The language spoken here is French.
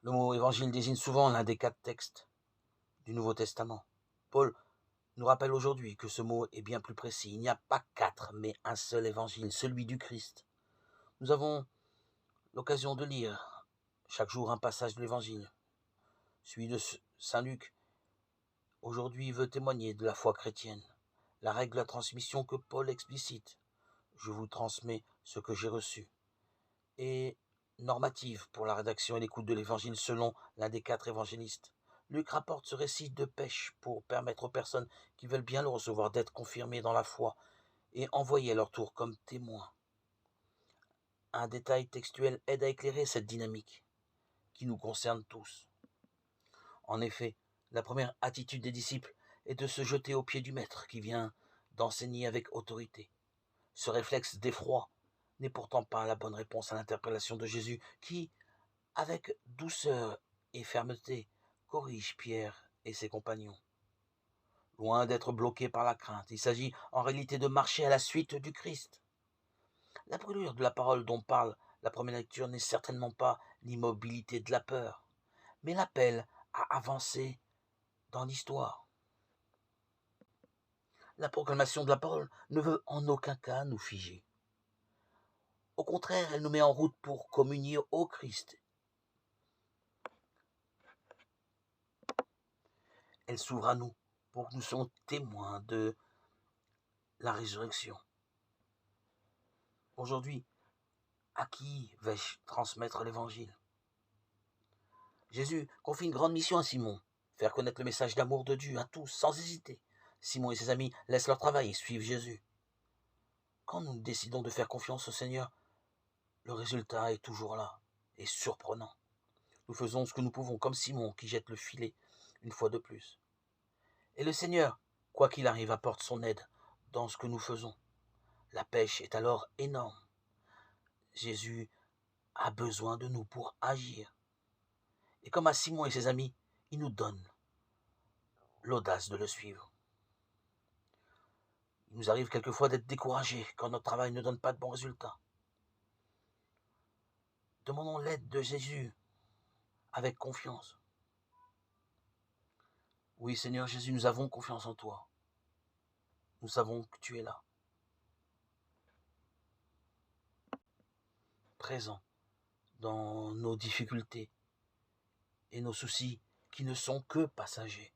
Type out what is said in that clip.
Le mot évangile désigne souvent l'un des 4 textes du Nouveau Testament. Paul nous rappelle aujourd'hui que ce mot est bien plus précis. Il n'y a pas 4, mais un seul évangile, celui du Christ. Nous avons l'occasion de lire chaque jour un passage de l'évangile. Celui de Saint Luc, aujourd'hui, veut témoigner de la foi chrétienne. La règle de la transmission que Paul explicite, je vous transmets ce que j'ai reçu, est normative pour la rédaction et l'écoute de l'évangile selon l'un des 4 évangélistes. Luc rapporte ce récit de pêche pour permettre aux personnes qui veulent bien le recevoir d'être confirmées dans la foi et envoyées à leur tour comme témoins. Un détail textuel aide à éclairer cette dynamique qui nous concerne tous. En effet, la première attitude des disciples est de se jeter aux pieds du maître qui vient d'enseigner avec autorité. Ce réflexe d'effroi n'est pourtant pas la bonne réponse à l'interpellation de Jésus qui, avec douceur et fermeté, corrige Pierre et ses compagnons. Loin d'être bloqué par la crainte, il s'agit en réalité de marcher à la suite du Christ. La brûlure de la parole dont parle la première lecture n'est certainement pas l'immobilité de la peur, mais l'appel à avancer dans l'histoire. La proclamation de la parole ne veut en aucun cas nous figer. Au contraire, elle nous met en route pour communier au Christ. Elle s'ouvre à nous pour que nous soyons témoins de la résurrection. Aujourd'hui, à qui vais-je transmettre l'évangile? Jésus confie une grande mission à Simon, faire connaître le message d'amour de Dieu à tous, sans hésiter. Simon et ses amis laissent leur travail et suivent Jésus. Quand nous décidons de faire confiance au Seigneur, le résultat est toujours là et surprenant. Nous faisons ce que nous pouvons, comme Simon qui jette le filet une fois de plus. Et le Seigneur, quoi qu'il arrive, apporte son aide dans ce que nous faisons. La pêche est alors énorme. Jésus a besoin de nous pour agir. Et comme à Simon et ses amis, il nous donne l'audace de le suivre. Il nous arrive quelquefois d'être découragés quand notre travail ne donne pas de bons résultats. Demandons l'aide de Jésus avec confiance. Oui, Seigneur Jésus, nous avons confiance en toi. Nous savons que tu es là, présent dans nos difficultés et nos soucis qui ne sont que passagers.